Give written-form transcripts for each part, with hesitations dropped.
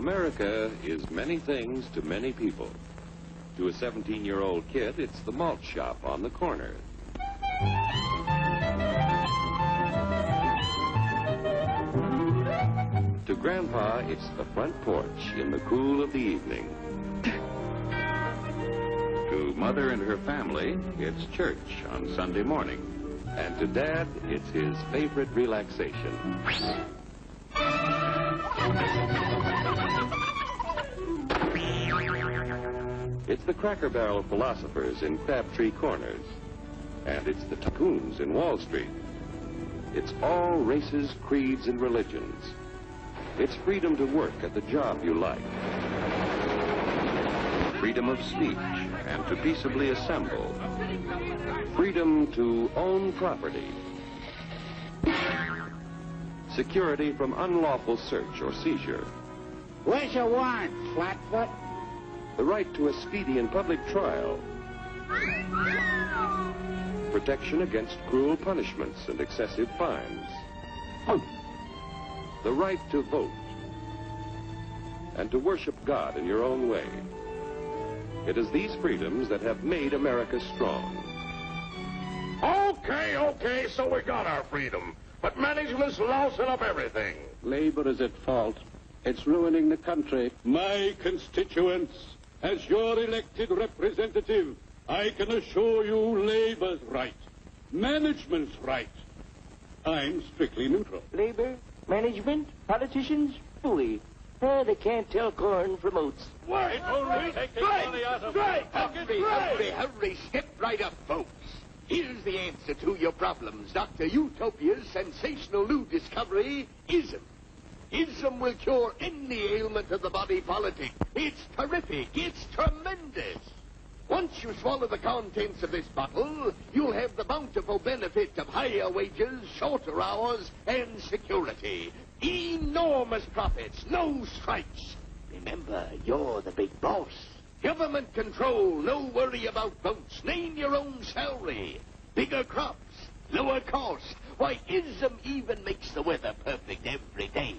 America is many things to many people. To a 17-year-old kid, it's the malt shop on the corner. To Grandpa, it's the front porch in the cool of the evening. To Mother and her family, it's church on Sunday morning. And to Dad, it's his favorite relaxation. It's the Cracker Barrel philosophers in Crabtree Corners. And it's the tycoons in Wall Street. It's all races, creeds, and religions. It's freedom to work at the job you like. Freedom of speech and to peaceably assemble. Freedom to own property. Security from unlawful search or seizure. Where's your warrant, Flatfoot? The right to a speedy and public trial. Protection against cruel punishments and excessive fines. The right to vote. And to worship God in your own way. It is these freedoms that have made America strong. Okay, so we got our freedom. But management's lousing up everything. Labor is at fault. It's ruining the country. My constituents, as your elected representative, I can assure you Labor's right. Management's right. I'm strictly neutral. Labor, management, politicians, fooey. They can't tell corn from oats. Wait! Hurry, step right up, folks. Here's the answer to your problems. Dr. Utopia's sensational new discovery, ism. Ism will cure any ailment of the body politic. It's terrific. It's tremendous. Once you swallow the contents of this bottle, you'll have the bountiful benefit of higher wages, shorter hours, and security. Enormous profits, no strikes. Remember, you're the big boss. Government control, no worry about votes. Name your own salary. Bigger crops, lower cost. Why, ism even makes the weather perfect every day.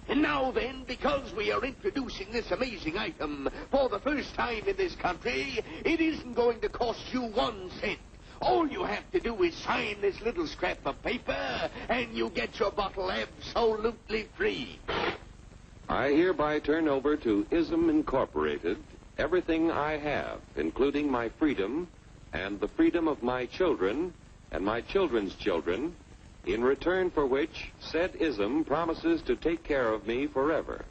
And now then, because we are introducing this amazing item for the first time in this country, it isn't going to cost you 1 cent. All you have to do is sign this little scrap of paper, and you get your bottle absolutely free. I hereby turn over to ISM Incorporated everything I have, including my freedom and the freedom of my children and my children's children, in return for which said ISM promises to take care of me forever.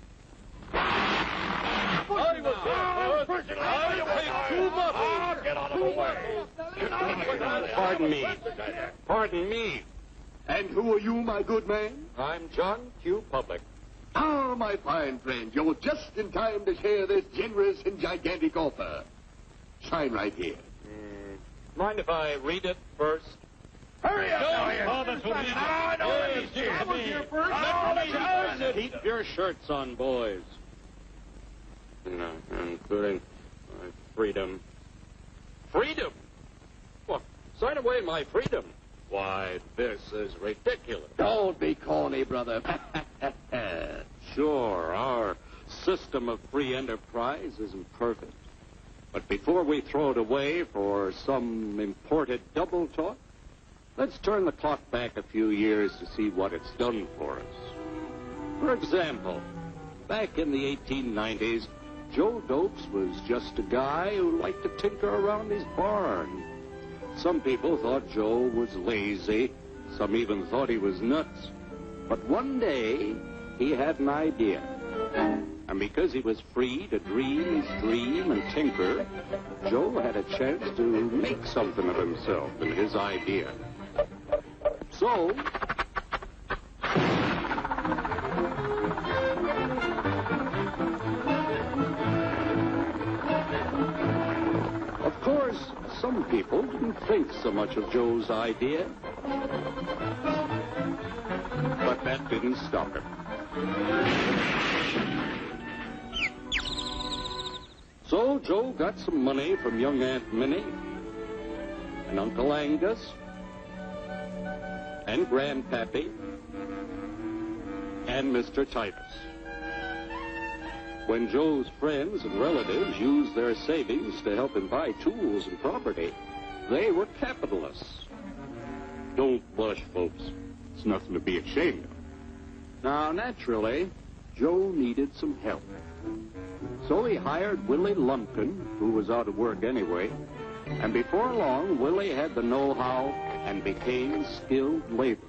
Pardon me. And who are you, my good man? I'm John Q. Public. Ah, my fine friend, you're just in time to share this generous and gigantic offer. Sign right here. Mind if I read it first? Hurry up! Keep your shirts on, boys. No, including my freedom. Freedom? What? Sign away my freedom? Why, this is ridiculous. Don't be corny, brother. Sure, our system of free enterprise isn't perfect. But before we throw it away for some imported double talk, let's turn the clock back a few years to see what it's done for us. For example, back in the 1890s, Joe Dopes was just a guy who liked to tinker around his barn. Some people thought Joe was lazy. Some even thought he was nuts. But one day, he had an idea. And because he was free to dream his dream and tinker, Joe had a chance to make something of himself and his idea. So, of course, some people didn't think so much of Joe's idea. But that didn't stop him. So Joe got some money from young Aunt Minnie and Uncle Angus and Grandpappy and Mr. Titus. When Joe's friends and relatives used their savings to help him buy tools and property, they were capitalists. Don't blush, folks. It's nothing to be ashamed of. Now, naturally, Joe needed some help. So he hired Willie Lumpkin, who was out of work anyway, and before long, Willie had the know-how and became skilled labor.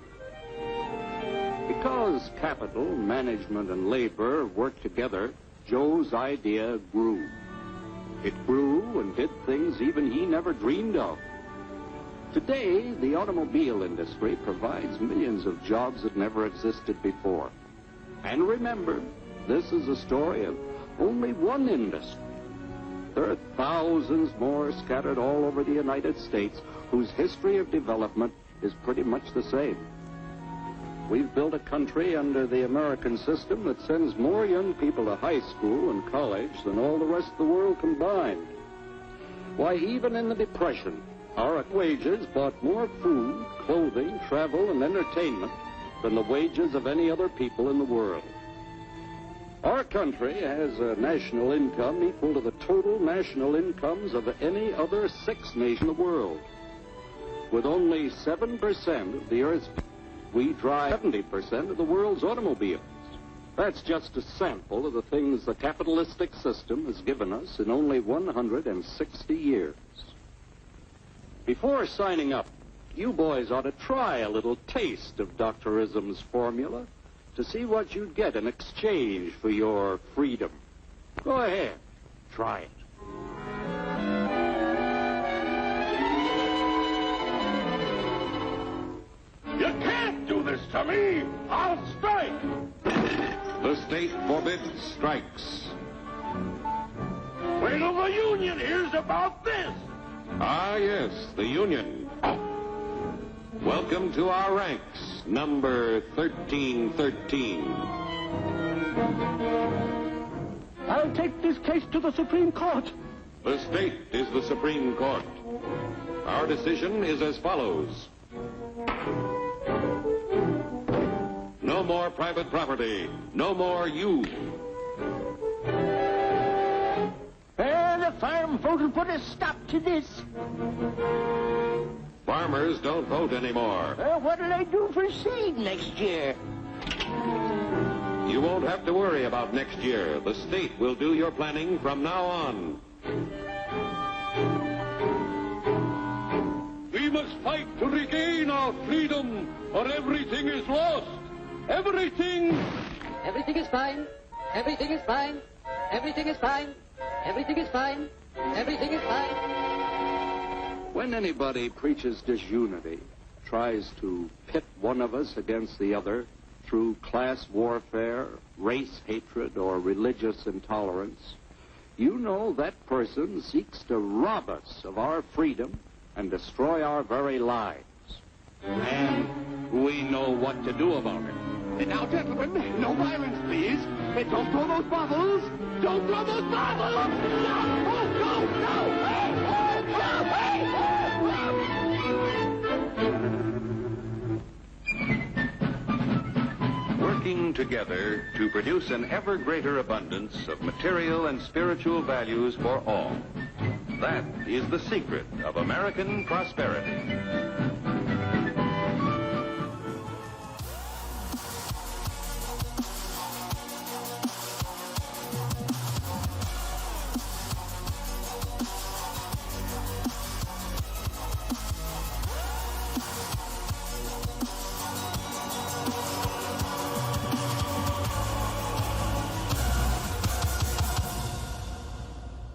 Because capital, management, and labor worked together, Joe's idea grew. It grew and did things even he never dreamed of. Today, the automobile industry provides millions of jobs that never existed before. And remember, this is a story of only one industry. There are thousands more scattered all over the United States whose history of development is pretty much the same. We've built a country under the American system that sends more young people to high school and college than all the rest of the world combined. Why, even in the Depression, our wages bought more food, clothing, travel, and entertainment than the wages of any other people in the world. Our country has a national income equal to the total national incomes of any other 6 nations in the world. With only 7% of the Earth's people, we drive 70% of the world's automobiles. That's just a sample of the things the capitalistic system has given us in only 160 years. Before signing up, you boys ought to try a little taste of Dr. Ism's formula to see what you'd get in exchange for your freedom. Go ahead, try it. You can't do this to me! I'll strike! The state forbids strikes. Wait till the union hears about this! Ah, yes, the union. Welcome to our ranks, number 1313. I'll take this case to the Supreme Court. The state is the Supreme Court. Our decision is as follows. No more private property. No more you. The farm vote will put a stop to this. Farmers don't vote anymore. What'll I do for seed next year? You won't have to worry about next year. The state will do your planning from now on. We must fight to regain our freedom, or everything is lost. Everything! Everything is fine. Everything is fine. Everything is fine. Everything is fine. Everything is fine. When anybody preaches disunity, tries to pit one of us against the other through class warfare, race hatred, or religious intolerance, you know that person seeks to rob us of our freedom and destroy our very lives. And we know what to do about it. Now, gentlemen, no violence, please. Don't throw those bottles. Don't throw those bottles. No! Oh, no! No! Hey! Oh, no! Hey! Working together to produce an ever greater abundance of material and spiritual values for all. That is the secret of American prosperity.